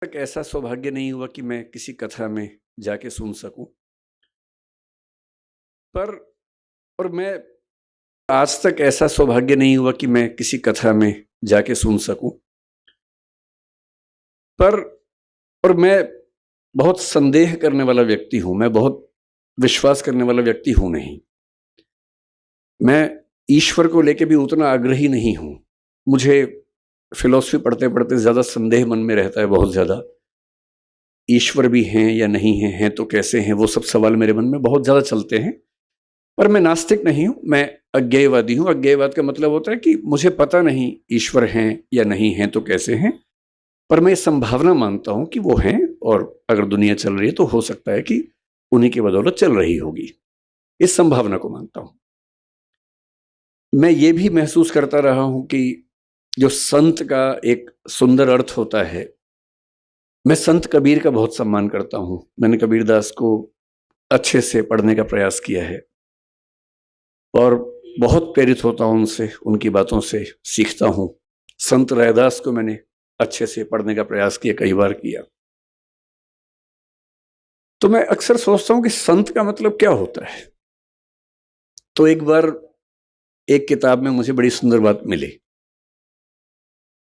तक ऐसा सौभाग्य नहीं हुआ कि मैं किसी कथा में जाके सुन सकूं, पर और मैं आज तक ऐसा सौभाग्य नहीं हुआ कि मैं किसी कथा में जाके सुन सकूं, पर और मैं बहुत संदेह करने वाला व्यक्ति हूं। मैं बहुत विश्वास करने वाला व्यक्ति हूं नहीं। मैं ईश्वर को लेके भी उतना आग्रही नहीं हूं। मुझे फिलॉसफी पढ़ते पढ़ते ज्यादा संदेह मन में रहता है, बहुत ज्यादा। ईश्वर भी हैं या नहीं हैं तो कैसे हैं, वो सब सवाल मेरे मन में बहुत ज्यादा चलते हैं। पर मैं नास्तिक नहीं हूं, मैं अज्ञेयवादी हूं। अज्ञेयवाद का मतलब होता है कि मुझे पता नहीं ईश्वर हैं या नहीं हैं तो कैसे हैं, पर मैं संभावना मानता हूं कि वो हैं, और अगर दुनिया चल रही है तो हो सकता है कि उन्हीं की बदौलत चल रही होगी। इस संभावना को मानता हूं। मैं ये भी महसूस करता रहा हूं कि जो संत का एक सुंदर अर्थ होता है, मैं संत कबीर का बहुत सम्मान करता हूं। मैंने कबीरदास को अच्छे से पढ़ने का प्रयास किया है और बहुत प्रेरित होता हूं उनसे, उनकी बातों से सीखता हूं। संत रैदास को मैंने अच्छे से पढ़ने का प्रयास किया, कई बार किया। तो मैं अक्सर सोचता हूं कि संत का मतलब क्या होता है। तो एक बार एक किताब में मुझे बड़ी सुंदर बात मिली।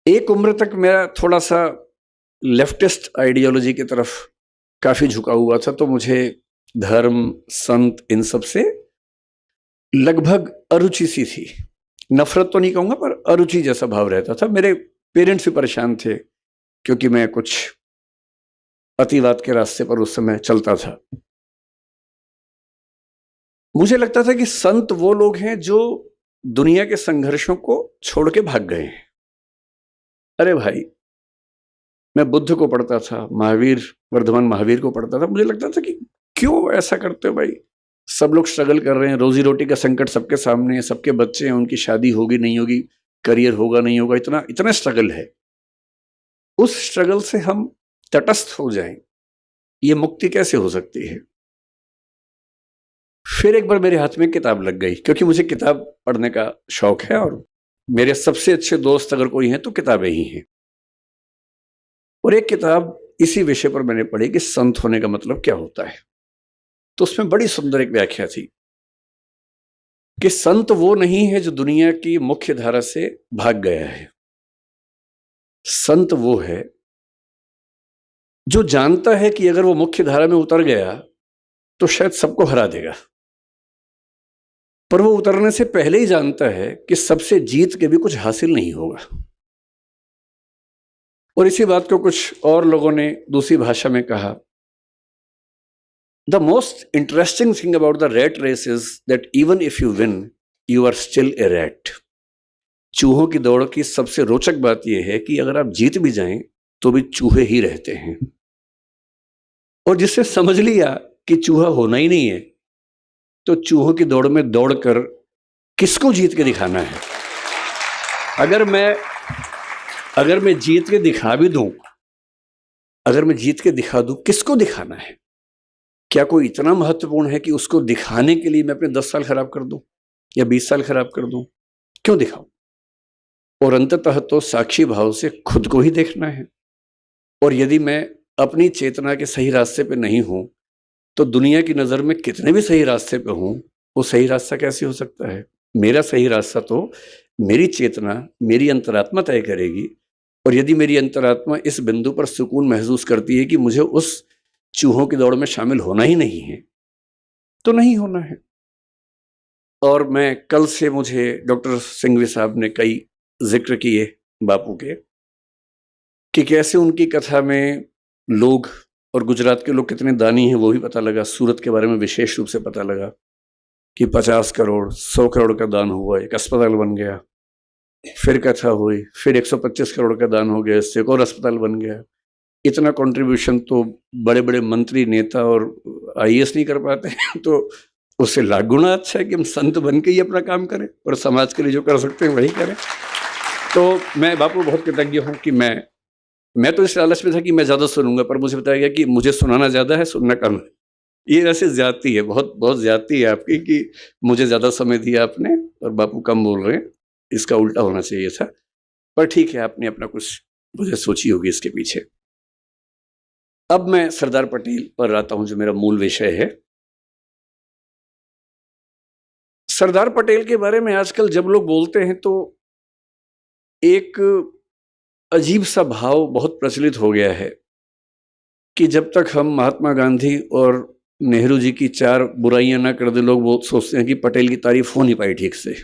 एक उम्र तक मेरा थोड़ा सा लेफ्टिस्ट आइडियोलॉजी की तरफ काफी झुका हुआ था, तो मुझे धर्म, संत, इन सब से लगभग अरुचि सी थी। नफरत तो नहीं कहूंगा, पर अरुचि जैसा भाव रहता था। मेरे पेरेंट्स भी परेशान थे क्योंकि मैं कुछ अतिवाद के रास्ते पर उस समय चलता था। मुझे लगता था कि संत वो लोग हैं जो दुनिया के संघर्षों को छोड़ के भाग गए हैं। अरे भाई, मैं बुद्ध को पढ़ता था, महावीर, वर्धमान महावीर को पढ़ता था। मुझे लगता था कि क्यों ऐसा करते हो भाई। सब लोग स्ट्रगल कर रहे हैं, रोजी रोटी का संकट सबके सामने है, सबके बच्चे हैं, उनकी शादी होगी नहीं होगी, करियर होगा नहीं होगा, इतना इतना स्ट्रगल है। उस स्ट्रगल से हम तटस्थ हो जाएं, ये मुक्ति कैसे हो सकती है। फिर एक बार मेरे हाथ में किताब लग गई, क्योंकि मुझे किताब पढ़ने का शौक है और मेरे सबसे अच्छे दोस्त अगर कोई हैं तो किताबें ही हैं। और एक किताब इसी विषय पर मैंने पढ़ी कि संत होने का मतलब क्या होता है। तो उसमें बड़ी सुंदर एक व्याख्या थी कि संत वो नहीं है जो दुनिया की मुख्य धारा से भाग गया है। संत वो है जो जानता है कि अगर वो मुख्य धारा में उतर गया तो शायद सबको हरा देगा, पर वो उतरने से पहले ही जानता है कि सबसे जीत के भी कुछ हासिल नहीं होगा। और इसी बात को कुछ और लोगों ने दूसरी भाषा में कहा, the most interesting thing about the rat race is that even if you win you are still a rat. चूहों की दौड़ की सबसे रोचक बात यह है कि अगर आप जीत भी जाएं तो भी चूहे ही रहते हैं। और जिससे समझ लिया कि चूहा होना ही नहीं है, तो चूहों की दौड़ में दौड़कर किसको जीत के दिखाना है। अगर मैं जीत के दिखा भी दूं, अगर मैं जीत के दिखा दूं, किसको दिखाना है। क्या कोई इतना महत्वपूर्ण है कि उसको दिखाने के लिए मैं अपने 10 साल खराब कर दूं या 20 साल खराब कर दूं। क्यों दिखाऊं। और अंततः तो साक्षी भाव से खुद को ही देखना है। और यदि मैं अपनी चेतना के सही रास्ते पे नहीं हूं तो दुनिया की नजर में कितने भी सही रास्ते पे हूं, वो सही रास्ता कैसे हो सकता है। मेरा सही रास्ता तो मेरी चेतना, मेरी अंतरात्मा तय करेगी। और यदि मेरी अंतरात्मा इस बिंदु पर सुकून महसूस करती है कि मुझे उस चूहों की दौड़ में शामिल होना ही नहीं है, तो नहीं होना है। और मैं कल से, मुझे डॉक्टर सिंघवी साहब ने कई जिक्र किए बापू के, कि कैसे उनकी कथा में लोग, और गुजरात के लोग कितने दानी हैं वो भी पता लगा। सूरत के बारे में विशेष रूप से पता लगा कि 50 करोड़ 100 करोड़ का दान हुआ, एक अस्पताल बन गया। फिर कथा हुई, फिर 125 करोड़ का दान हो गया, इससे एक और अस्पताल बन गया। इतना कंट्रीब्यूशन तो बड़े बड़े मंत्री, नेता और आईएएस नहीं कर पाते तो उससे लाख गुना अच्छा है कि हम संत बन के ही अपना काम करें और समाज के लिए जो कर सकते हैं वही करें। तो मैं बापू बहुत कृतज्ञ हूँ कि मैं तो इस लालच में था कि मैं ज़्यादा सुनूंगा, पर मुझे बताया गया कि मुझे सुनाना ज़्यादा है, सुनना कम है। ये वैसे ज्यादती है, बहुत बहुत ज्यादती है आपकी कि मुझे ज़्यादा समय दिया आपने और बापू कम बोल रहे हैं। इसका उल्टा होना चाहिए था, पर ठीक है, आपने अपना कुछ मुझे सोची होगी इसके पीछे। अब मैं सरदार पटेल पर आता हूं, जो मेरा मूल विषय है। सरदार पटेल के बारे में आजकल जब लोग बोलते हैं तो एक अजीब सा भाव बहुत प्रचलित हो गया है कि जब तक हम महात्मा गांधी और नेहरू जी की 4 बुराइयां ना कर दे, लोग वो सोचते हैं कि पटेल की तारीफ हो नहीं पाई ठीक से।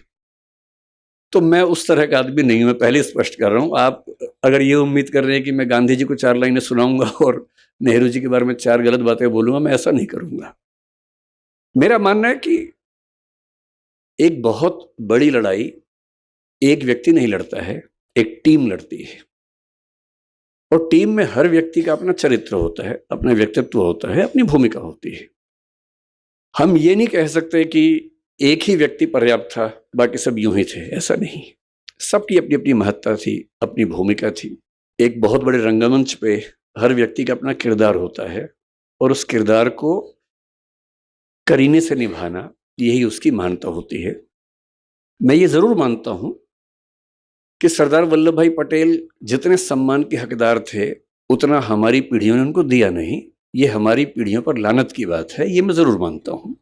तो मैं उस तरह का आदमी नहीं हूं, मैं पहले स्पष्ट कर रहा हूं। आप अगर ये उम्मीद कर रहे हैं कि मैं गांधी जी को 4 लाइनें सुनाऊंगा और नेहरू जी के बारे में 4 गलत बातें बोलूंगा, मैं ऐसा नहीं करूंगा। मेरा मानना है कि एक बहुत बड़ी लड़ाई एक व्यक्ति नहीं लड़ता है, एक टीम लड़ती है। और टीम में हर व्यक्ति का अपना चरित्र होता है, अपना व्यक्तित्व होता है, अपनी भूमिका होती है। हम ये नहीं कह सकते कि एक ही व्यक्ति पर्याप्त था, बाकी सब यूं ही थे, ऐसा नहीं। सबकी अपनी अपनी महत्ता थी, अपनी भूमिका थी। एक बहुत बड़े रंगमंच पे हर व्यक्ति का अपना किरदार होता है और उस किरदार को करीने से निभाना, यही उसकी महानता होती है। मैं ये जरूर मानता हूं कि सरदार वल्लभ भाई पटेल जितने सम्मान के हकदार थे, उतना हमारी पीढ़ियों ने उनको दिया नहीं। ये हमारी पीढ़ियों पर लानत की बात है, ये मैं जरूर मानता हूं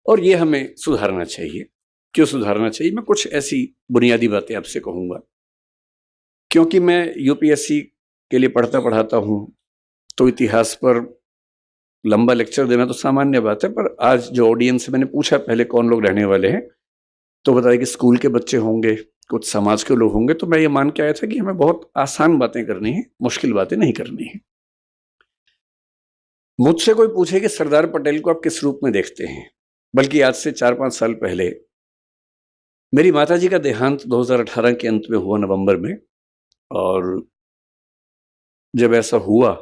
और ये हमें सुधारना चाहिए। क्यों सुधारना चाहिए? मैं कुछ ऐसी बुनियादी बातें आपसे कहूंगा। क्योंकि मैं यूपीएससी के लिए पढ़ता पढ़ाता हूं, तो इतिहास पर लंबा लेक्चर देना तो सामान्य बात है, पर आज जो ऑडियंस से मैंने पूछा पहले कौन लोग रहने वाले हैं, तो बताया कि स्कूल के बच्चे होंगे, कुछ समाज के लोग होंगे। तो मैं ये मान के आया था कि हमें बहुत आसान बातें करनी है, मुश्किल बातें नहीं करनी है। मुझसे कोई पूछे कि सरदार पटेल को आप किस रूप में देखते हैं, बल्कि आज से 4-5 साल पहले मेरी माताजी का देहांत 2018 के अंत में हुआ, नवंबर में। और जब ऐसा हुआ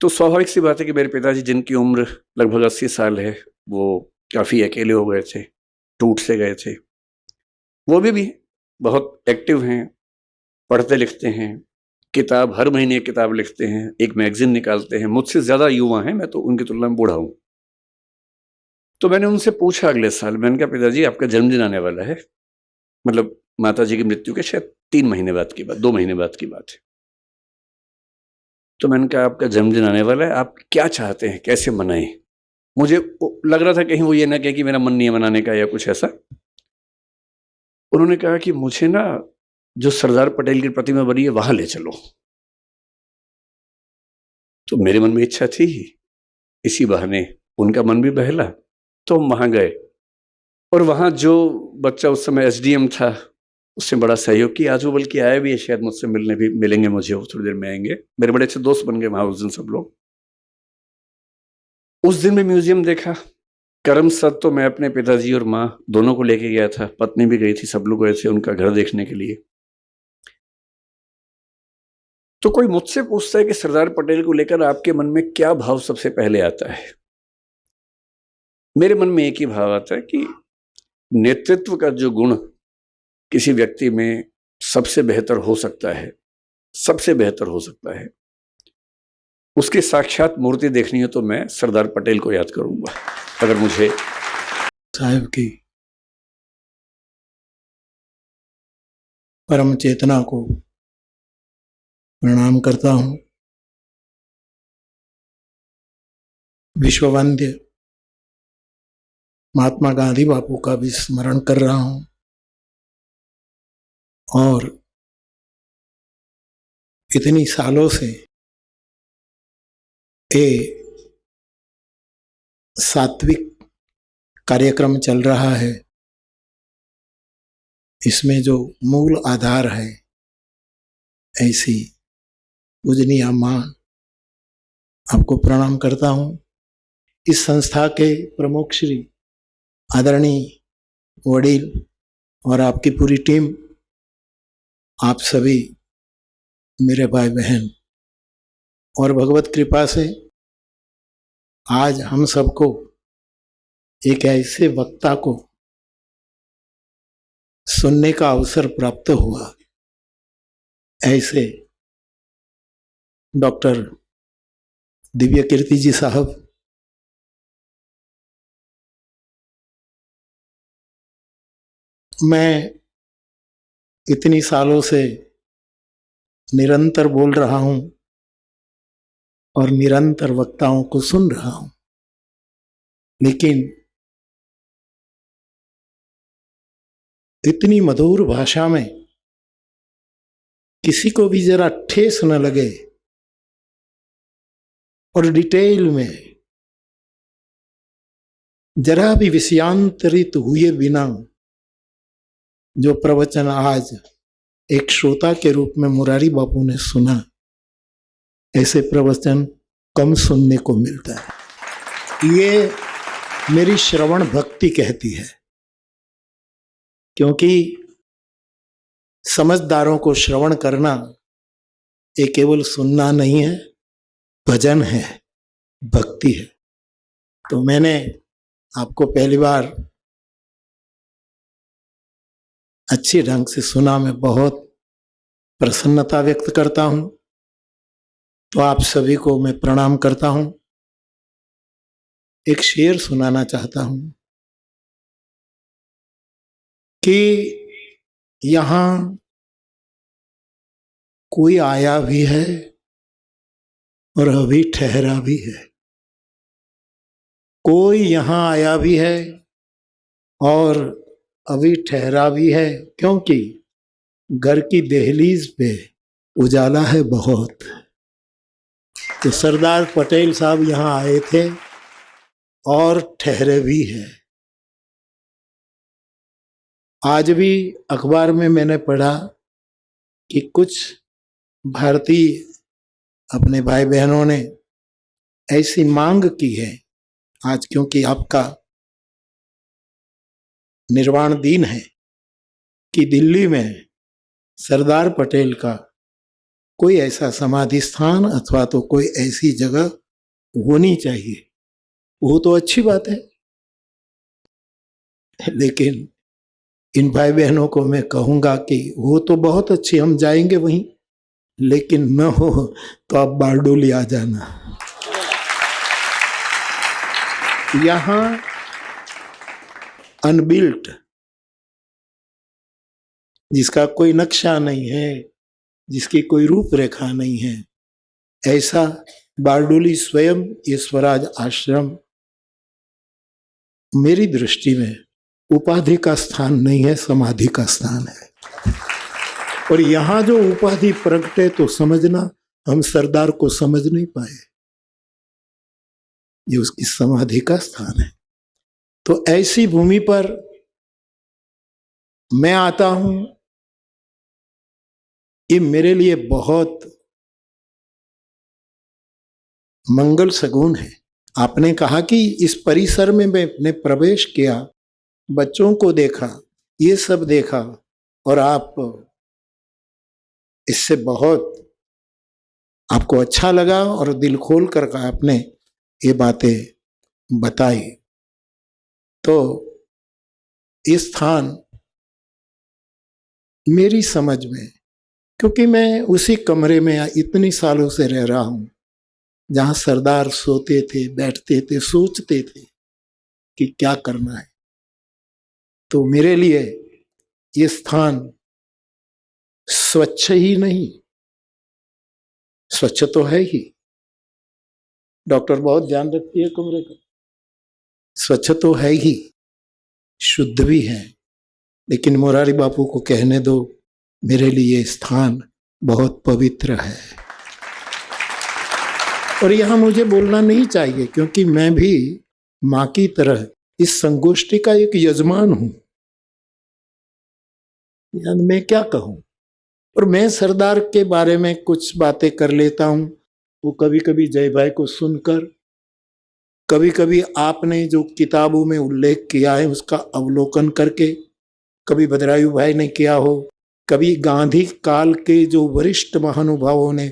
तो स्वाभाविक सी बात है कि मेरे पिताजी, जिनकी उम्र लगभग 80 साल है, वो काफी अकेले हो गए थे, टूट से गए थे। वो भी बहुत एक्टिव हैं, पढ़ते लिखते हैं, किताब हर महीने एक किताब लिखते हैं, एक मैगजीन निकालते हैं। मुझसे ज्यादा युवा हैं, मैं तो उनकी तुलना में बूढ़ा हूं। तो मैंने उनसे पूछा अगले साल, मैंने कहा पिताजी आपका जन्मदिन आने वाला है, मतलब माताजी की मृत्यु के शायद 3 महीने बाद की बात, 2 महीने बाद की बात है। तो मैंने कहा आपका जन्मदिन आने वाला है, आप क्या चाहते हैं, कैसे मनाएं? मुझे लग रहा था कहीं वो ये ना कहे कि मेरा मन नहीं है मनाने का या कुछ ऐसा। उन्होंने कहा कि मुझे ना जो सरदार पटेल की प्रतिमा बनी है वहां ले चलो। तो मेरे मन में इच्छा थी, इसी बहाने उनका मन भी बहला, तो हम वहां गए। और वहां जो बच्चा उस समय एसडीएम था, उसने बड़ा सहयोग किया। आज वो बल्कि आया भी है, शायद मुझसे मिलने भी मिलेंगे मुझे, वो थोड़ी देर में आएंगे। मेरे बड़े अच्छे दोस्त बन गए वहां उस दिन सब लोग। उस दिन में म्यूजियम देखा। करमसद तो मैं अपने पिताजी और माँ दोनों को लेके गया था, पत्नी भी गई थी, सब लोग गए थे उनका घर देखने के लिए। तो कोई मुझसे पूछता है कि सरदार पटेल को लेकर आपके मन में क्या भाव सबसे पहले आता है? मेरे मन में एक ही भाव आता है कि नेतृत्व का जो गुण किसी व्यक्ति में सबसे बेहतर हो सकता है, सबसे बेहतर हो सकता है, उसकी साक्षात मूर्ति देखनी है तो मैं सरदार पटेल को याद करूंगा। अगर मुझे साहिब की परम चेतना को प्रणाम करता हूँ। विश्ववंद्य महात्मा गांधी बापू का भी स्मरण कर रहा हूँ और इतनी सालों से ये सात्विक कार्यक्रम चल रहा है, इसमें जो मूल आधार है, ऐसी पूजनीय मां आपको प्रणाम करता हूँ। इस संस्था के प्रमुख श्री आदरणीय वडील और आपकी पूरी टीम, आप सभी मेरे भाई बहन, और भगवत कृपा से आज हम सबको एक ऐसे वक्ता को सुनने का अवसर प्राप्त हुआ, ऐसे डॉक्टर दिव्य कीर्ति जी साहब। मैं इतनी सालों से निरंतर बोल रहा हूँ और निरंतर वक्ताओं को सुन रहा हूं, लेकिन इतनी मधुर भाषा में किसी को भी जरा ठेस न लगे और डिटेल में जरा भी विषयांतरित हुए बिना जो प्रवचन आज एक श्रोता के रूप में मुरारी बापू ने सुना, ऐसे प्रवचन कम सुनने को मिलता है। ये मेरी श्रवण भक्ति कहती है, क्योंकि समझदारों को श्रवण करना ये केवल सुनना नहीं है, भजन है, भक्ति है। तो मैंने आपको पहली बार अच्छे ढंग से सुना, मैं बहुत प्रसन्नता व्यक्त करता हूं। तो आप सभी को मैं प्रणाम करता हूं। एक शेर सुनाना चाहता हूं कि यहां कोई आया भी है और अभी ठहरा भी है। कोई यहां आया भी है और अभी ठहरा भी है, क्योंकि घर की दहलीज पे उजाला है बहुत। तो सरदार पटेल साहब यहां आए थे और ठहरे भी हैं। आज भी अखबार में मैंने पढ़ा कि कुछ भारतीय अपने भाई बहनों ने ऐसी मांग की है आज, क्योंकि आपका निर्वाण दिन है, कि दिल्ली में सरदार पटेल का कोई ऐसा समाधि स्थान अथवा तो कोई ऐसी जगह होनी चाहिए। वो तो अच्छी बात है, लेकिन इन भाई बहनों को मैं कहूंगा कि वो तो बहुत अच्छी, हम जाएंगे वहीं, लेकिन न हो तो आप बारडोली आ जाना। यहां अनबिल्ट, जिसका कोई नक्शा नहीं है, जिसकी कोई रूपरेखा नहीं है, ऐसा बारडोली स्वयं ये स्वराज आश्रम मेरी दृष्टि में उपाधि का स्थान नहीं है, समाधि का स्थान है। और यहां जो उपाधि प्रगटे तो समझना हम सरदार को समझ नहीं पाए, ये उसकी समाधि का स्थान है। तो ऐसी भूमि पर मैं आता हूं, ये मेरे लिए बहुत मंगल सगुन है। आपने कहा कि इस परिसर में मैंने प्रवेश किया, बच्चों को देखा, ये सब देखा, और आप इससे बहुत आपको अच्छा लगा और दिल खोल कर आपने ये बातें बताई। तो ये स्थान मेरी समझ में, क्योंकि मैं उसी कमरे में इतनी सालों से रह रहा हूं जहां सरदार सोते थे, बैठते थे, सोचते थे कि क्या करना है, तो मेरे लिए ये स्थान स्वच्छ ही नहीं, स्वच्छ तो है ही, डॉक्टर बहुत ध्यान रखती है कमरे का, स्वच्छ तो है ही, शुद्ध भी है, लेकिन मुरारी बापू को कहने दो, मेरे लिए स्थान बहुत पवित्र है। और यहां मुझे बोलना नहीं चाहिए, क्योंकि मैं भी मां की तरह इस संगोष्ठी का एक यजमान हूं। मैं क्या कहूं, और मैं सरदार के बारे में कुछ बातें कर लेता हूं, वो कभी कभी जय भाई को सुनकर, कभी कभी आपने जो किताबों में उल्लेख किया है उसका अवलोकन करके, कभी भद्रायु भाई ने किया हो, कभी गांधी काल के जो वरिष्ठ महानुभावों ने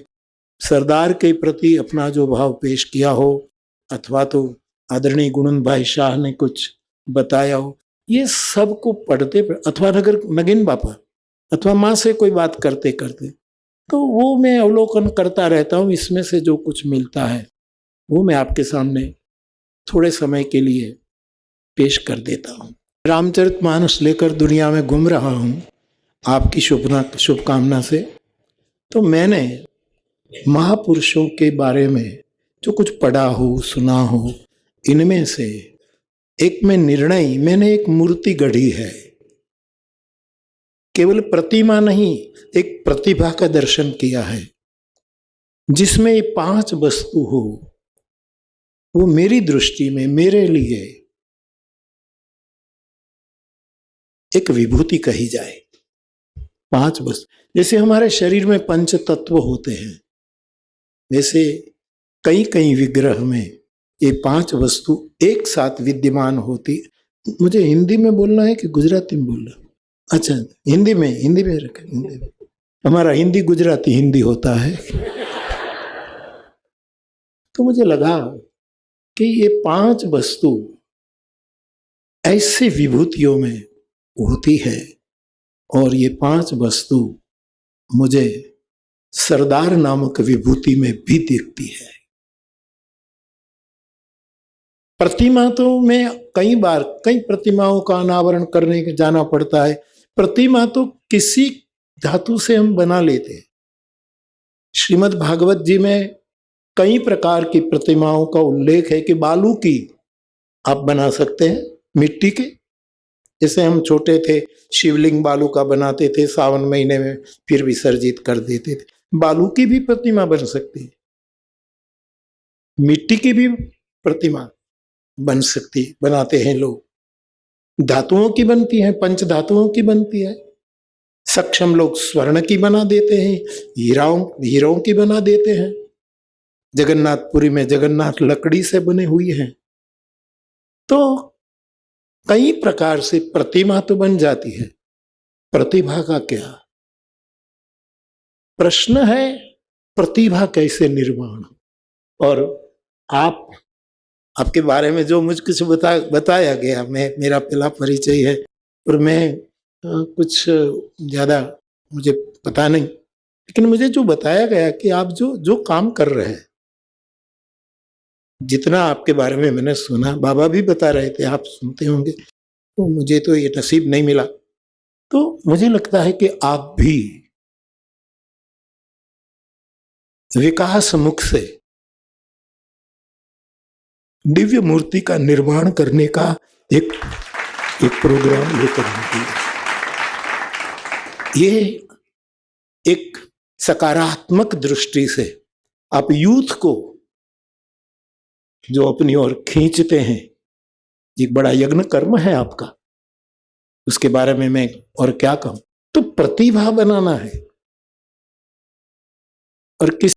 सरदार के प्रति अपना जो भाव पेश किया हो, अथवा तो आदरणीय गुणन भाई शाह ने कुछ बताया हो, ये सब को पढ़ते, अथवा नगीन बापा अथवा माँ से कोई बात करते करते, तो वो मैं अवलोकन करता रहता हूँ। इसमें से जो कुछ मिलता है वो मैं आपके सामने थोड़े समय के लिए पेश कर देता हूँ। रामचरितमानस लेकर दुनिया में घूम रहा हूँ आपकी शुभकामना से। तो मैंने महापुरुषों के बारे में जो कुछ पढ़ा हो, सुना हो, इनमें से एक में निर्णय, मैंने एक मूर्ति गढ़ी है। केवल प्रतिमा नहीं, एक प्रतिभा का दर्शन किया है, जिसमें ये 5 वस्तु हो, वो मेरी दृष्टि में, मेरे लिए एक विभूति कही जाए। 5 वस्तु, जैसे हमारे शरीर में 5 तत्व होते हैं, वैसे कई कई विग्रह में ये 5 वस्तु एक साथ विद्यमान होती। मुझे हिंदी में बोलना है कि गुजराती में बोलना? अच्छा, हिंदी में रखें। हिंदी में हमारा हिंदी गुजराती हिंदी होता है। तो मुझे लगा कि ये 5 वस्तु ऐसी विभूतियों में होती है, और ये 5 वस्तु मुझे सरदार नामक विभूति में भी दिखती है। प्रतिमा तो मैं कई बार कई प्रतिमाओं का अनावरण करने के जाना पड़ता है। प्रतिमा तो किसी धातु से हम बना लेते हैं। श्रीमद् भागवत जी में कई प्रकार की प्रतिमाओं का उल्लेख है कि बालू की आप बना सकते हैं, मिट्टी के। जैसे हम छोटे थे, शिवलिंग बालू का बनाते थे, सावन महीने में फिर विसर्जित कर देते थे। बालू की भी प्रतिमा बन सकती है, मिट्टी की भी प्रतिमा बन सकती, बनाते हैं लोग। धातुओं की बनती है, 5 धातुओं की बनती है। सक्षम लोग स्वर्ण की बना देते हैं, हीरों की बना देते हैं। जगन्नाथपुरी में जगन्नाथ लकड़ी से बने हुई हैं। तो कई प्रकार से प्रतिमा तो बन जाती है, प्रतिभा का क्या? प्रश्न है प्रतिभा कैसे निर्माण। और आपके बारे में जो मुझ कुछ बताया गया, मेरा पहला परिचय है, और मैं कुछ ज्यादा मुझे पता नहीं, लेकिन मुझे जो बताया गया कि आप जो काम कर रहे हैं, जितना आपके बारे में मैंने सुना, बाबा भी बता रहे थे, आप सुनते होंगे, तो मुझे तो ये नसीब नहीं मिला। तो मुझे लगता है कि आप भी विकास मुख से दिव्य मूर्ति का निर्माण करने का एक प्रोग्राम लेकर आएंगे। ये एक सकारात्मक दृष्टि से आप यूथ को जो अपनी ओर खींचते हैं, एक बड़ा यज्ञ कर्म है आपका। उसके बारे में मैं और क्या कहूं। तो प्रतिभा बनाना है, और किस